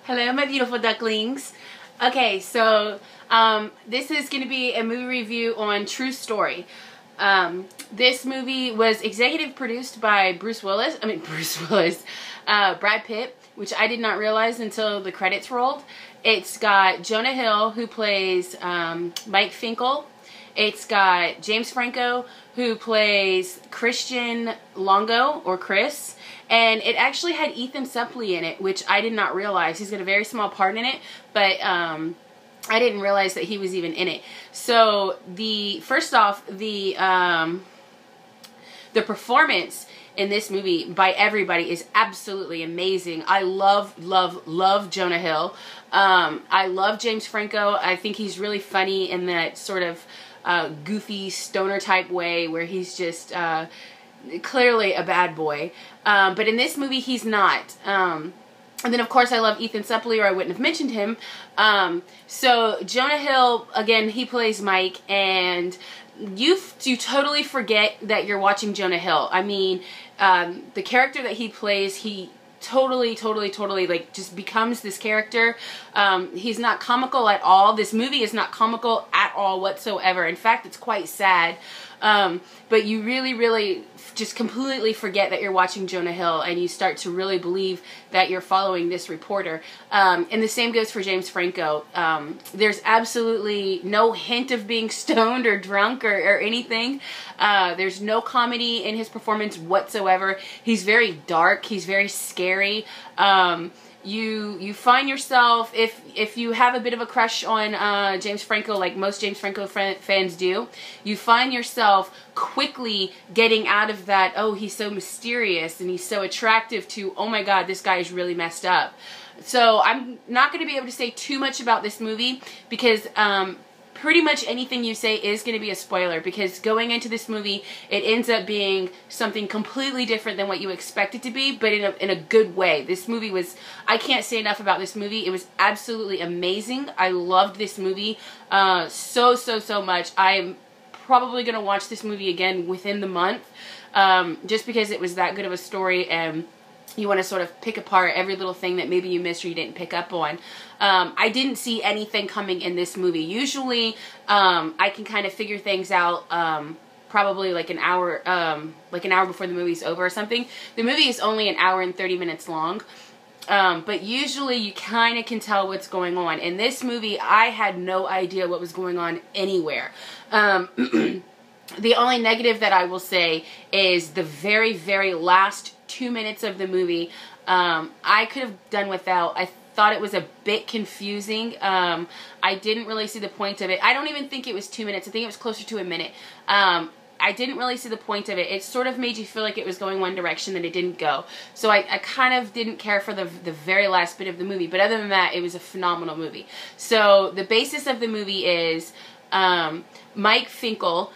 Hello, my beautiful ducklings. Okay, so this is going to be a movie review on True Story. This movie was executive produced by Brad Pitt, which I did not realize until the credits rolled. It's got Jonah Hill, who plays Mike Finkel. It's got James Franco, who plays Christian Longo, or Chris. And it actually had Ethan Suplee in it, which I did not realize. He's got a very small part in it, but I didn't realize that he was even in it. So first off, the performance in this movie by everybody is absolutely amazing. I love Jonah Hill. I love James Franco. I think he's really funny in that sort of goofy stoner type way where he's just clearly a bad boy. But in this movie, he's not. And then, of course, I love Ethan Suplee, or I wouldn't have mentioned him. So Jonah Hill, again, he plays Mike, and you totally forget that you're watching Jonah Hill. I mean, the character that he plays, he totally like just becomes this character. He's not comical at all. This movie is not comical at all whatsoever. In fact, it's quite sad. But you really just completely forget that you're watching Jonah Hill, and you start to really believe that you're following this reporter. And the same goes for James Franco. There's absolutely no hint of being stoned or drunk or anything. There's no comedy in his performance whatsoever. He's very dark. He's very scary. You find yourself, if you have a bit of a crush on James Franco, like most James Franco fans do, you find yourself quickly getting out of that, oh, he's so mysterious and he's so attractive, to, oh my god, this guy is really messed up. So I'm not going to be able to say too much about this movie because pretty much anything you say is going to be a spoiler, because going into this movie, it ends up being something completely different than what you expect it to be, but in a good way. This movie was, I can't say enough about this movie. It was absolutely amazing. I loved this movie so much. I'm probably going to watch this movie again within the month, just because it was that good of a story, and you want to sort of pick apart every little thing that maybe you missed or you didn't pick up on. I didn't see anything coming in this movie. Usually, I can kind of figure things out probably like an hour before the movie's over or something. The movie is only an hour and 30 minutes long. But usually you kind of can tell what's going on. In this movie, I had no idea what was going on anywhere. The only negative that I will say is the very last 2 minutes of the movie. I could have done without. I thought it was a bit confusing. I didn't really see the point of it. I don't even think it was 2 minutes. I think it was closer to a minute. I didn't really see the point of it. It sort of made you feel like it was going one direction and it didn't go. So I kind of didn't care for the very last bit of the movie. But other than that, it was a phenomenal movie. So the basis of the movie is Mike Finkel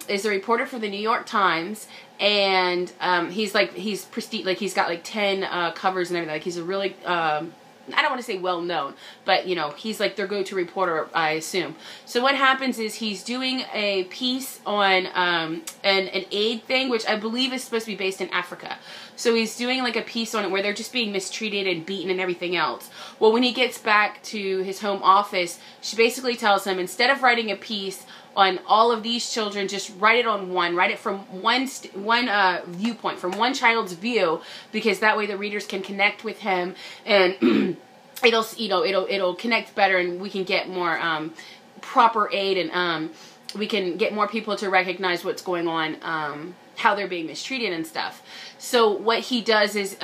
is a reporter for the New York Times, and he's prestige, like he's got like 10 covers and everything. Like he's a really I don't want to say well known, but you know, he's like their go-to reporter, I assume. So what happens is he's doing a piece on an aid thing, which I believe is supposed to be based in Africa. So he's doing like a piece on it where they're just being mistreated and beaten and everything else. Well, when he gets back to his home office, she basically tells him, instead of writing a piece on all of these children, just write it on one. Write it from one viewpoint, from one child's view, because that way the readers can connect with him, and it'll connect better, and we can get more proper aid, and we can get more people to recognize what's going on, how they're being mistreated and stuff. So what he does is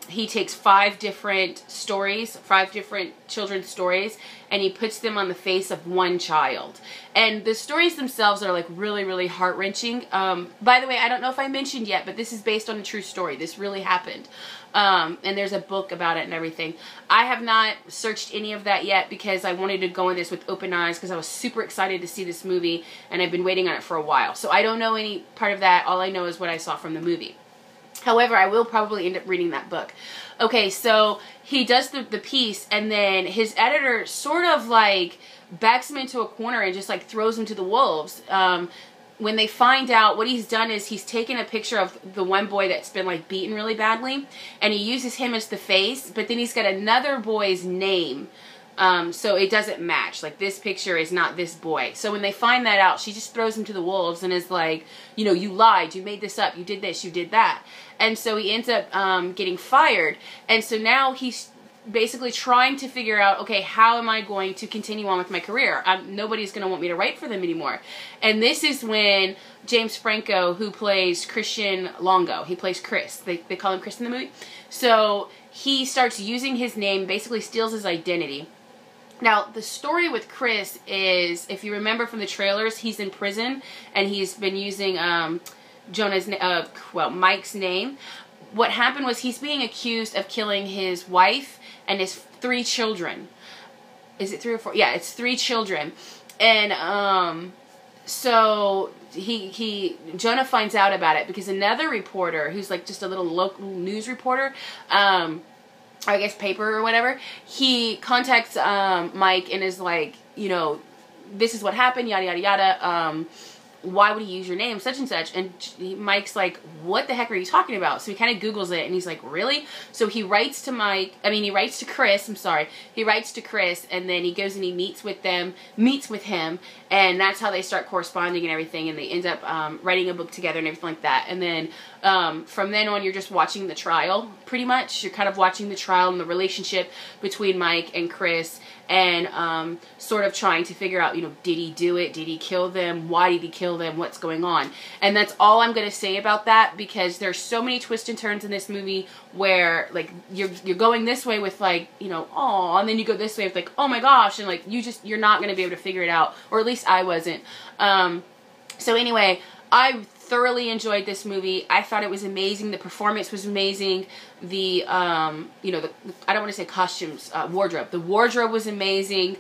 he takes 5 different stories, 5 different children's stories, and he puts them on the face of one child. And the stories themselves are like really heart-wrenching. By the way, I don't know if I mentioned yet, but this is based on a true story. This really happened. And there's a book about it and everything. I have not searched any of that yet because I wanted to go in this with open eyes, because I was super excited to see this movie, and I've been waiting on it for a while. So I don't know any part of that. All I know is what I saw from the movie. However, I will probably end up reading that book. Okay, so he does the piece, and then his editor sort of like backs him into a corner and just like throws him to the wolves. when they find out, what he's done is he's taken a picture of the one boy that's been like beaten really badly, and he uses him as the face, but then he's got another boy's name, so it doesn't match. Like, this picture is not this boy. So when they find that out, she just throws him to the wolves and is like, you know, you lied, you made this up, you did this, you did that. And so he ends up getting fired. And so now he's basically trying to figure out, okay, how am I going to continue on with my career? Nobody's going to want me to write for them anymore. And this is when James Franco, who plays Christian Longo, he plays Chris. They call him Chris in the movie. So he starts using his name, basically steals his identity. Now, the story with Chris is, if you remember from the trailers, he's in prison, and he's been using Mike's name. What happened was he's being accused of killing his wife and his 3 children. Is it 3 or 4? Yeah, it's 3 children. And so Jonah finds out about it because another reporter, who's like just a little local news reporter, I guess paper or whatever, he contacts Mike and is like, you know, this is what happened, yada yada yada, why would he use your name, such and such? And Mike's like, what the heck are you talking about? So he kind of Googles it, and he's like, really? So he writes to Chris, he writes to Chris, and then he goes and he meets with him, and that's how they start corresponding and everything, and they end up writing a book together and everything like that. And then from then on, you're just watching the trial, pretty much. You're kind of watching the trial and the relationship between Mike and Chris, and sort of trying to figure out, you know, did he do it? Did he kill them? Why did he kill them? What's going on? And that's all I'm going to say about that, because there's so many twists and turns in this movie where, like, you're going this way with, like, you know, oh, and then you go this way with, like, oh my gosh, and, like, you're not going to be able to figure it out, or at least I wasn't. So anyway, I thoroughly enjoyed this movie. I thought it was amazing. The performance was amazing. The, you know, I don't want to say costumes, wardrobe. The wardrobe was amazing.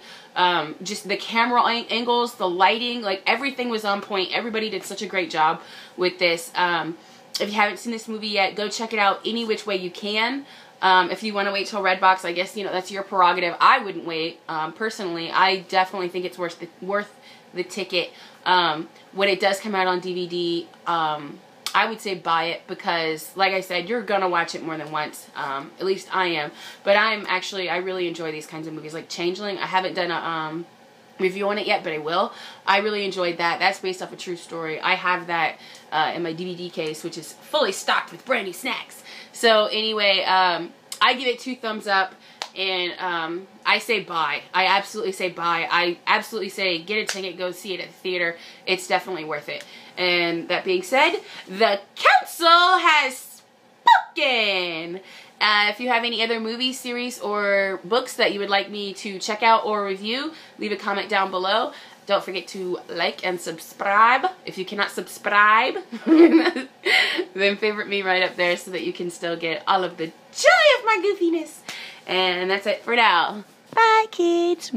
Just the camera angles, the lighting, like, everything was on point. Everybody did such a great job with this. If you haven't seen this movie yet, go check it out any which way you can. If you want to wait till Redbox, I guess, you know, that's your prerogative. I wouldn't wait. Personally, I definitely think it's worth the ticket. When it does come out on DVD, I would say buy it, because, like I said, you're gonna watch it more than once. At least I am. But I really enjoy these kinds of movies. Like Changeling, I haven't done a review on it yet, but I will. I really enjoyed that. That's based off a true story. I have that in my DVD case, which is fully stocked with brand new snacks. So anyway, I give it 2 thumbs up. And I say buy. I absolutely say buy. I absolutely say get a ticket, go see it at the theater. It's definitely worth it. And that being said, the council has spoken. If you have any other movies, series, or books that you would like me to check out or review, leave a comment down below. Don't forget to like and subscribe. If you cannot subscribe, then favorite me right up there so that you can still get all of the joy of my goofiness. And that's it for now. Bye, kids.